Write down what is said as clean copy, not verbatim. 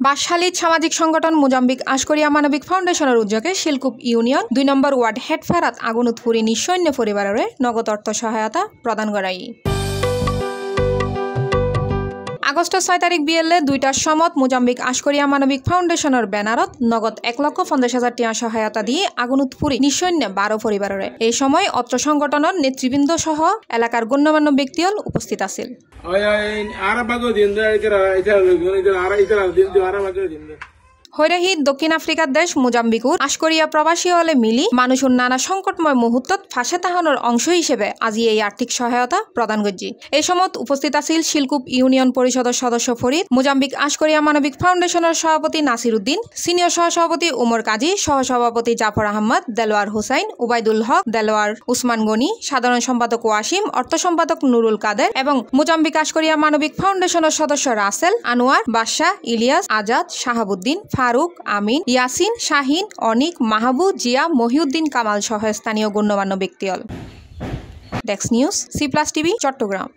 বাঁশখালীর সামাজিক সংগঠন মোজাম্বিক আশকরিয়া মানবিক ফাউন্ডেশনের উদ্যোগে শিলকুপ ইউনিয়ন 2 নম্বর ওয়ার্ড হেডফেরাত আগুনত পুরি নিঃসৈন্য পরিবারের নগদ অর্থ সহায়তা প্রদান করাই। আগস্টের 6 তারিখ বিয়েলে 2টার সমত মোজাম্বিক আশকরিয়া মানবিক ফাউন্ডেশনের ব্যানারত নগদ 1,50,000 টাকা সহায়তা দিয়ে আগুনত পুরি নিঃসৈন্য 12 পরিবারের। এই সময় অত্র সংগঠনের নেতৃবৃন্দ সহ এলাকার গণ্যমান্য ব্যক্তিগণ উপস্থিত আছিল। হৈরাহিত দক্ষিণ আফ্রিকার দেশ মোজাম্বিকুর আশকরিয়া প্রবাসী হলে মিলি মানুষের নানা সংকটময় মুহূর্তত ফাঁসে তাহানোর অংশ হিসেবে আজি এই আর্থিক সহায়তা প্রদান করছি। এই সময় উপস্থিত আছিল শিলকুপ ইউনিয়ন পরিষদের সদস্য ফরিদ, মোজাম্বিক আশকরিয়া মানবিক ফাউন্ডেশনের সভাপতি নাসির উদ্দিন, সিনিয়র সহসভাপতি উমর কাজী, সহসভাপতি জাফর আহমদ, দেলোয়ার হুসাইন, উবাইদুল হক, দেলোয়ার উসমান গনি, সাধারণ সম্পাদক ওয়াসিম, অর্থ সম্পাদক নুরুল কাদের এবং মোজাম্বিক আশকরিয়া মানবিক ফাউন্ডেশনের সদস্য রাসেল, আনোয়ার, বাদশাহ, ইলিয়াস, আজাদ, শাহাবুদ্দিন, ফারুক, আমিন, ইয়াসিন, শাহিন, অনিক, মাহবুব, জিয়া, মহিউদ্দিন কামাল সহ স্থানীয় গণ্যমান্য ব্যক্তিগণ। Desk news, C+ TV, Chittagong.